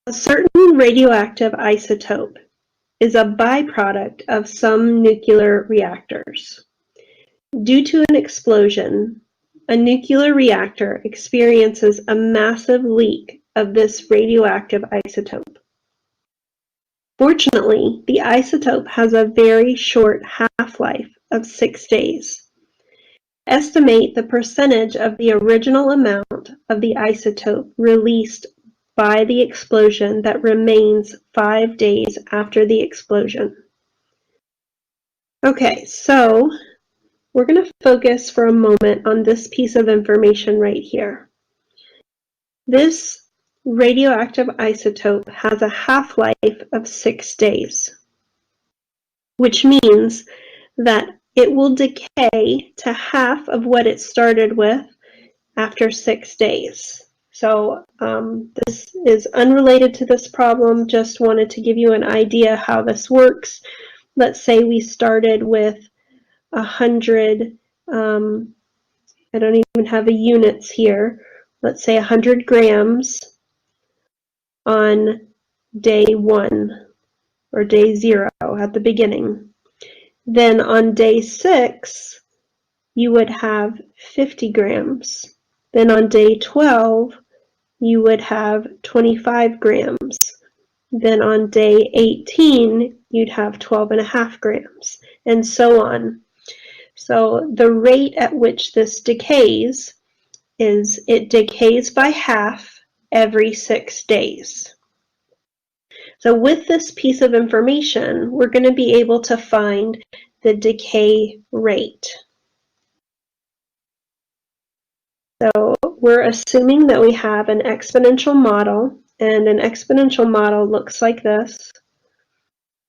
A certain radioactive isotope is a byproduct of some nuclear reactors. Due to an explosion, a nuclear reactor experiences a massive leak of this radioactive isotope. Fortunately, the isotope has a very short half-life of 6 days. Estimate the percentage of the original amount of the isotope released by the explosion that remains 5 days after the explosion. Okay, so we're going to focus for a moment on this piece of information right here. This radioactive isotope has a half-life of 6 days, which means that it will decay to half of what it started with after 6 days. So this is unrelated to this problem, just wanted to give you an idea how this works. Let's say we started with 100, I don't even have the units here, let's say 100 grams on day 1 or day 0 at the beginning. Then on day 6, you would have 50 grams. Then on day 12, you would have 25 grams. Then on day 18, you'd have 12.5 grams, and so on. So the rate at which this decays is it decays by half every 6 days. So with this piece of information, we're going to be able to find the decay rate. So we're assuming that we have an exponential model, and an exponential model looks like this.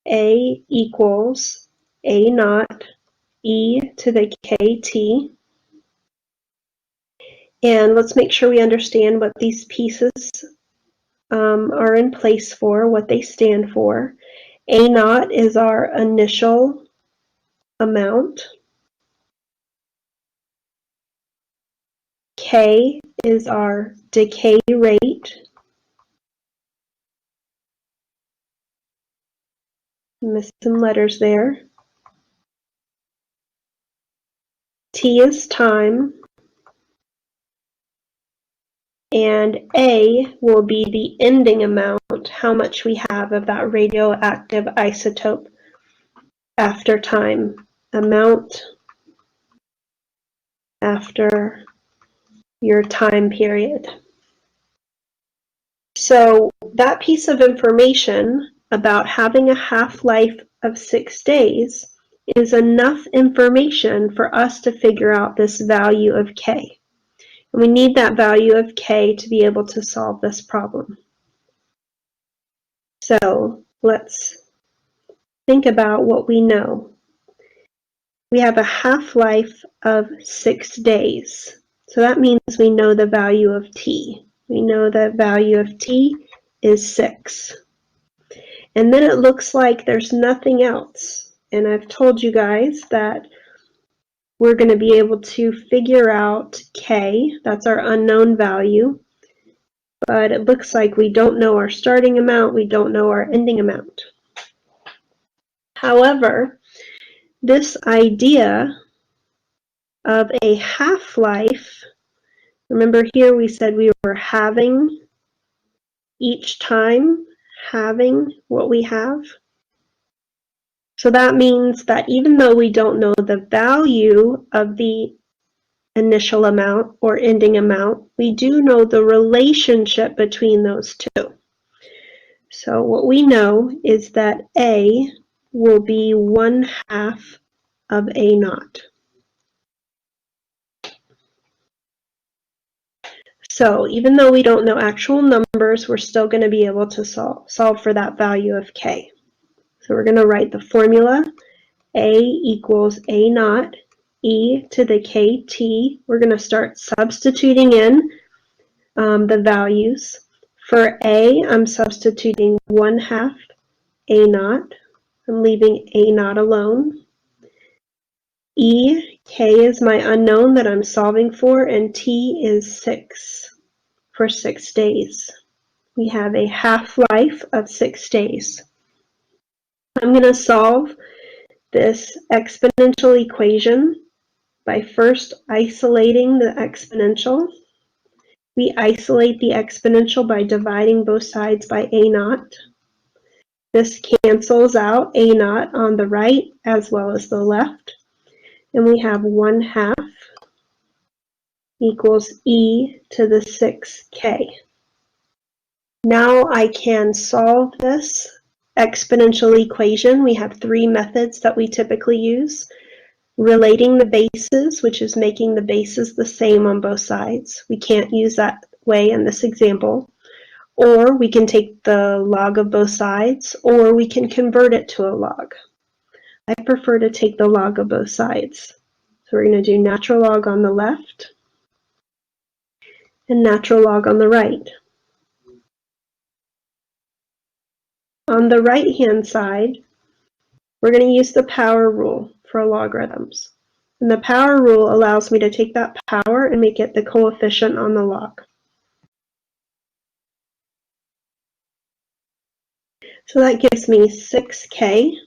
A equals A naught e to the kt. And let's make sure we understand what these pieces are in place for, what they stand for. A naught is our initial amount. K is our decay rate. Missed some letters there. T is time. And A will be the ending amount, how much we have of that radioactive isotope after time. Amount after your time period. So that piece of information about having a half-life of 6 days is enough information for us to figure out this value of K. And we need that value of K to be able to solve this problem. So let's think about what we know. We have a half-life of 6 days. So that means we know the value of T. We know the value of T is 6. And then it looks like there's nothing else. And I've told you guys that we're going to be able to figure out K, that's our unknown value, but it looks like we don't know our starting amount, we don't know our ending amount. However, this idea of a half-life, remember here we said we were having each time, having what we have. So that means that even though we don't know the value of the initial amount or ending amount, we do know the relationship between those two. So what we know is that A will be 1/2 of A naught. So even though we don't know actual numbers, we're still going to be able to solve for that value of K. So we're going to write the formula. A equals A naught e to the kt. We're going to start substituting in the values. For A, I'm substituting 1/2 A naught. I'm leaving A naught alone. E, K is my unknown that I'm solving for, and T is 6 for 6 days. we have a half-life of 6 days. I'm going to solve this exponential equation by first isolating the exponential. We isolate the exponential by dividing both sides by a naught. This cancels out a naught on the right as well as the left. And we have 1/2 equals e to the 6k. Now I can solve this exponential equation. We have 3 methods that we typically use. Relating the bases, which is making the bases the same on both sides. We can't use that way in this example. Or we can take the log of both sides, or we can convert it to a log. I prefer to take the log of both sides. So we're going to do natural log on the left and natural log on the right. On the right-hand side, we're going to use the power rule for logarithms. And the power rule allows me to take that power and make it the coefficient on the log. So that gives me 6k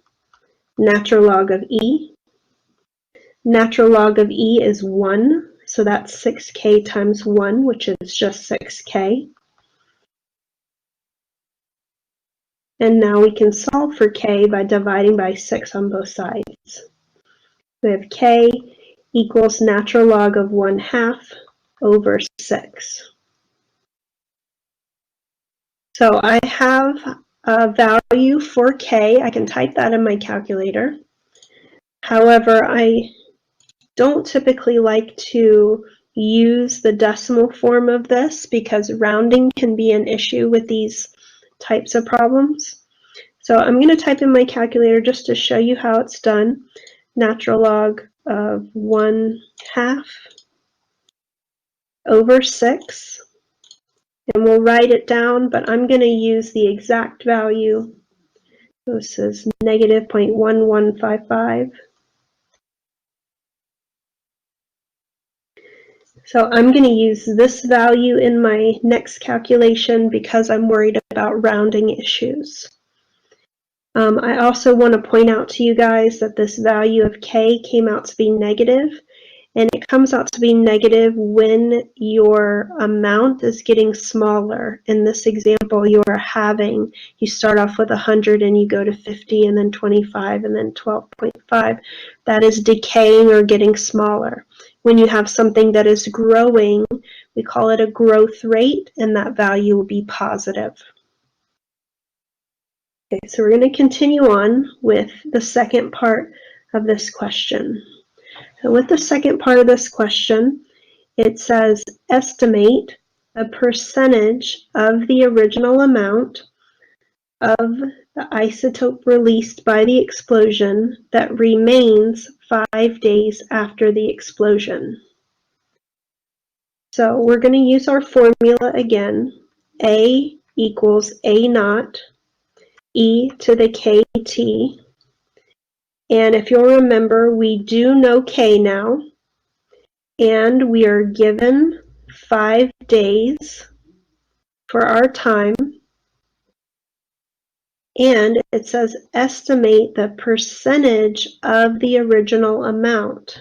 natural log of e. Natural log of e is 1, so that's 6k times 1, which is just 6k. And now we can solve for k by dividing by 6 on both sides. We have k equals natural log of 1/2 over 6. So I have a value for k. I can type that in my calculator. However, I don't typically like to use the decimal form of this because rounding can be an issue with these types of problems. So I'm going to type in my calculator just to show you how it's done. Natural log of 1/2 over 6. And we'll write it down, but I'm going to use the exact value. This is negative 0.1155. So I'm going to use this value in my next calculation because I'm worried about rounding issues. I also want to point out to you guys that this value of k came out to be negative, and it comes out to be negative when your amount is getting smaller. In this example, you are halving. You start off with 100 and you go to 50 and then 25 and then 12.5. That is decaying or getting smaller. When you have something that is growing, we call it a growth rate, and that value will be positive. Okay, so we're going to continue on with the second part of this question. So with the second part of this question, it says estimate a percentage of the original amount of the isotope released by the explosion that remains 5 days after the explosion. So we're going to use our formula again. A equals A naught e to the kt. And if you'll remember, we do know k now, and we are given 5 days for our time. And it says estimate the percentage of the original amount.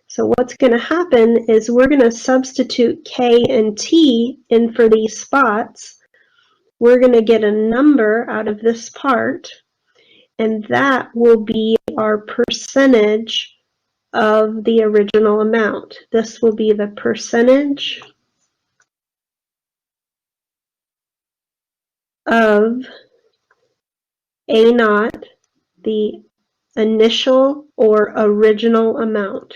So what's going to happen is we're going to substitute k and t in for these spots. We're going to get a number out of this part, and that will be our percentage of the original amount. This will be the percentage of A naught, the initial or original amount.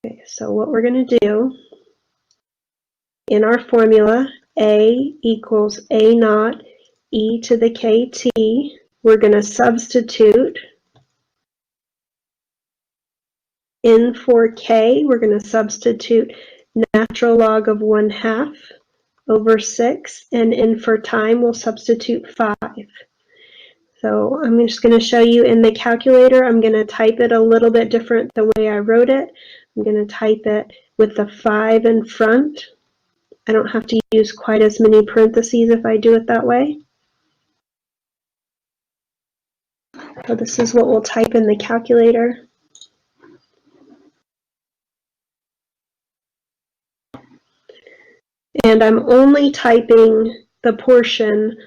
Okay, so what we're going to do in our formula, A equals A naught e to the kt. We're going to substitute in for k. We're going to substitute natural log of 1/2 over 6, and in for time we'll substitute 5. So I'm just going to show you in the calculator. I'm going to type it a little bit different the way I wrote it. I'm going to type it with the 5 in front. I don't have to use quite as many parentheses if I do it that way. So this is what we'll type in the calculator. And I'm only typing the portion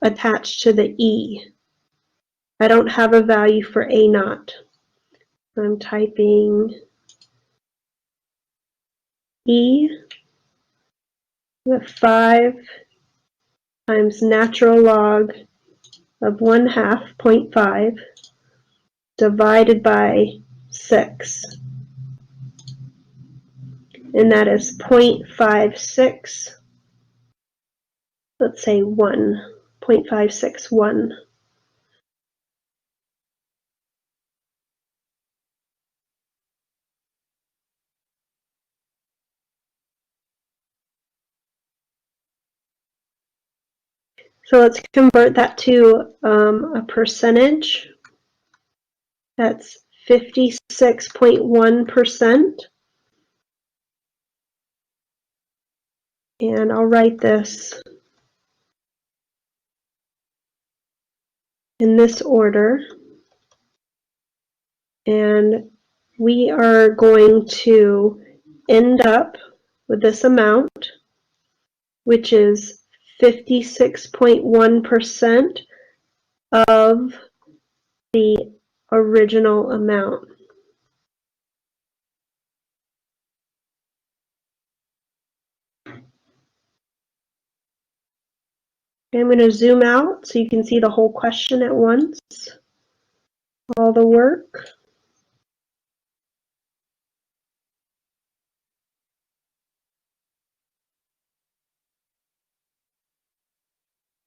attached to the E. I don't have a value for A naught. I'm typing E, the 5 times natural log of 1/2, 0.5, divided by 6. And that is 0.56, let's say 1, 0.561. So let's convert that to a percentage. That's 56.1%. And I'll write this in this order. And we are going to end up with this amount, which is 56.1% of the original amount. I'm going to zoom out so you can see the whole question at once, all the work.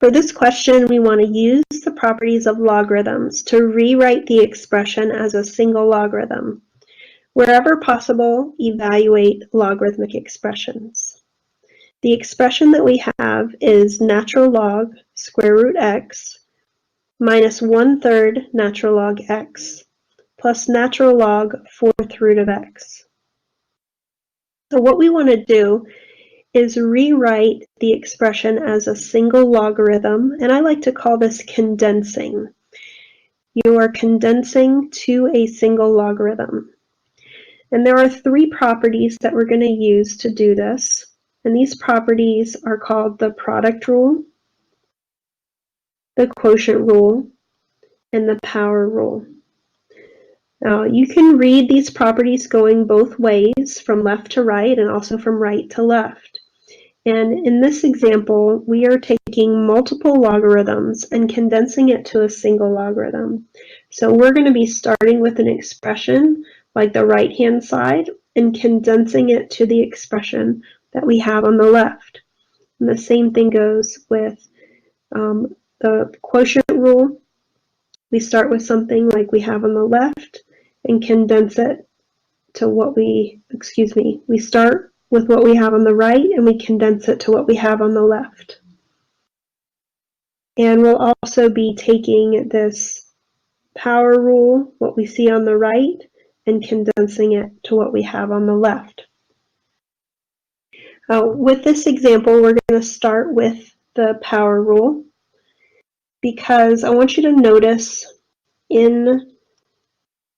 For this question, we want to use the properties of logarithms to rewrite the expression as a single logarithm. Wherever possible, evaluate logarithmic expressions. The expression that we have is natural log square root x minus 1/3 natural log x plus natural log 4th root of x. So what we want to do is rewrite the expression as a single logarithm, and I like to call this condensing. You are condensing to a single logarithm. And there are 3 properties that we're going to use to do this, and these properties are called the product rule, the quotient rule, and the power rule. Now, you can read these properties going both ways, from left to right and also from right to left. And in this example, we are taking multiple logarithms and condensing it to a single logarithm. So we're going to be starting with an expression like the right-hand side and condensing it to the expression that we have on the left. And the same thing goes with the quotient rule. We start with something like we have on the left and condense it to what we start with what we have on the right and we condense it to what we have on the left. And we'll also be taking this power rule, what we see on the right, and condensing it to what we have on the left. With this example, we're going to start with the power rule because I want you to notice in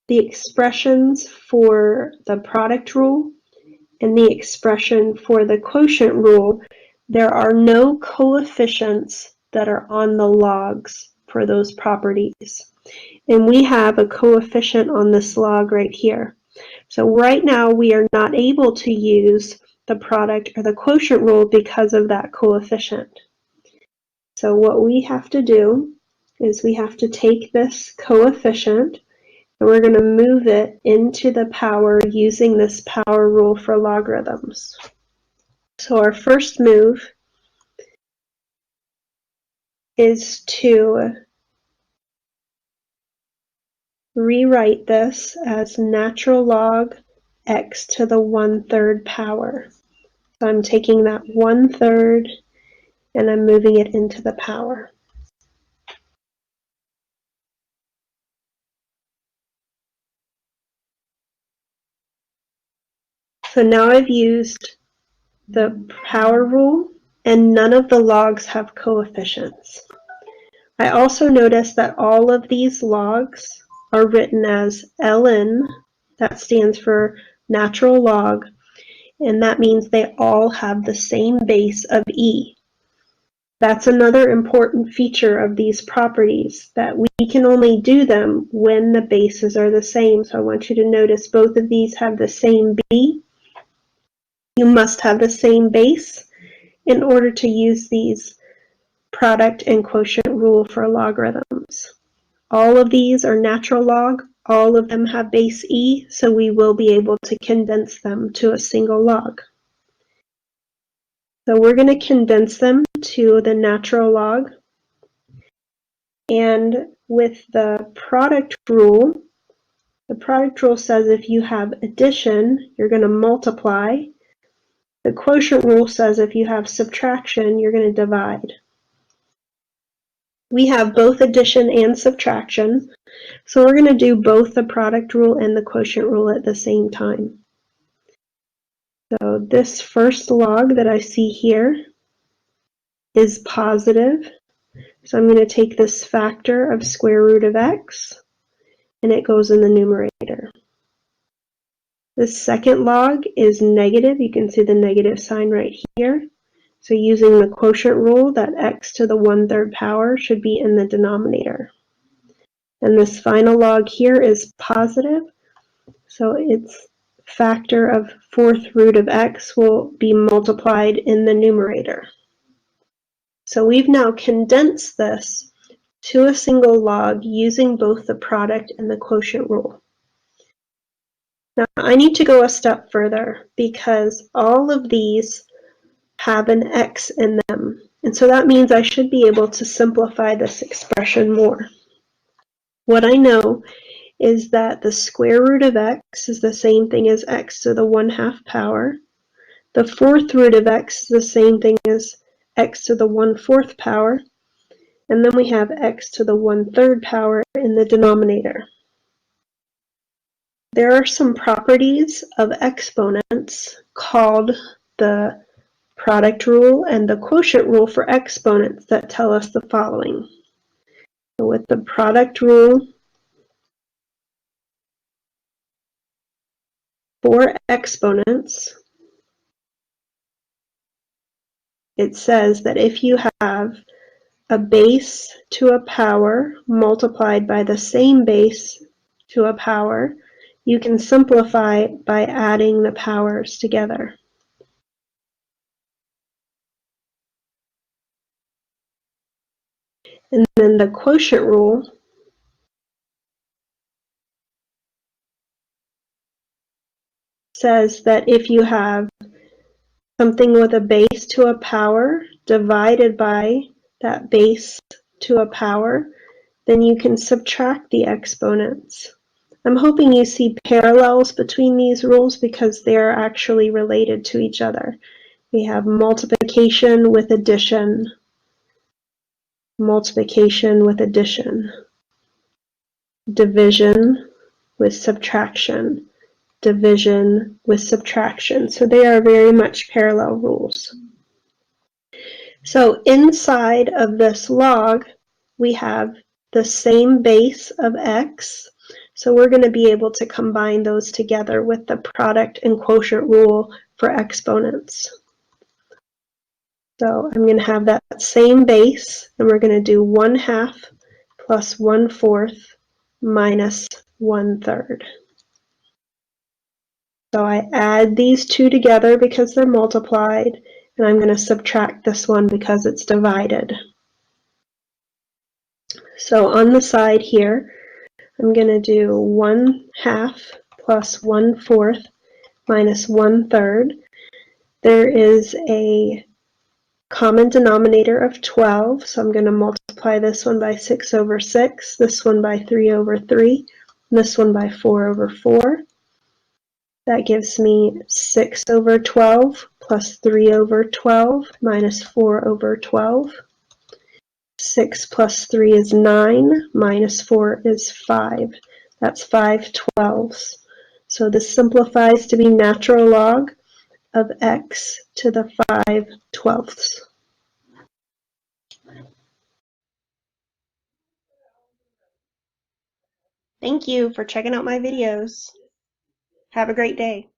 the expressions for the product rule and the expression for the quotient rule, there are no coefficients that are on the logs for those properties. And we have a coefficient on this log right here. So right now we are not able to use the product or the quotient rule because of that coefficient. So what we have to do is we have to take this coefficient and we're going to move it into the power using this power rule for logarithms. So our first move is to rewrite this as natural log x to the 1/3 power. So I'm taking that 1/3 and I'm moving it into the power. So now I've used the power rule, and none of the logs have coefficients. I also notice that all of these logs are written as ln, that stands for natural log, and that means they all have the same base of e. That's another important feature of these properties, that we can only do them when the bases are the same. So I want you to notice both of these have the same b. You must have the same base in order to use these product and quotient rule for logarithms. All of these are natural log. All of them have base e, so we will be able to condense them to a single log. So we're going to condense them to the natural log. And with the product rule says if you have addition, you're going to multiply. The quotient rule says if you have subtraction, you're going to divide. We have both addition and subtraction, so we're going to do both the product rule and the quotient rule at the same time. So this first log that I see here is positive. So I'm going to take this factor of square root of x, and it goes in the numerator. The second log is negative. You can see the negative sign right here. So using the quotient rule, that x to the 1/3 power should be in the denominator. And this final log here is positive. So its factor of 4th root of x will be multiplied in the numerator. So we've now condensed this to a single log using both the product and the quotient rule. Now I need to go a step further because all of these have an x in them, and so that means I should be able to simplify this expression more. What I know is that the square root of x is the same thing as x to the 1/2 power. The 4th root of x is the same thing as x to the 1/4 power, and then we have x to the 1/3 power in the denominator. There are some properties of exponents called the product rule and the quotient rule for exponents that tell us the following. So with the product rule for exponents, it says that if you have a base to a power multiplied by the same base to a power, you can simplify by adding the powers together. And then the quotient rule says that if you have something with a base to a power divided by that base to a power, then you can subtract the exponents. I'm hoping you see parallels between these rules because they're actually related to each other. We have multiplication with addition, multiplication with addition, division with subtraction, division with subtraction. So they are very much parallel rules. So inside of this log, we have the same base of x. So we're going to be able to combine those together with the product and quotient rule for exponents. So I'm going to have that same base, and we're going to do 1/2 plus 1/4 minus 1/3. So I add these two together because they're multiplied, and I'm going to subtract this one because it's divided. So on the side here, I'm going to do 1/2 plus 1/4 minus 1/3. There is a common denominator of 12, so I'm going to multiply this one by 6/6, this one by 3/3, and this one by 4/4. That gives me 6/12 plus 3/12 minus 4/12. 6 plus 3 is 9, minus 4 is 5. That's 5/12. So this simplifies to be natural log of x to the 5/12. Thank you for checking out my videos. Have a great day.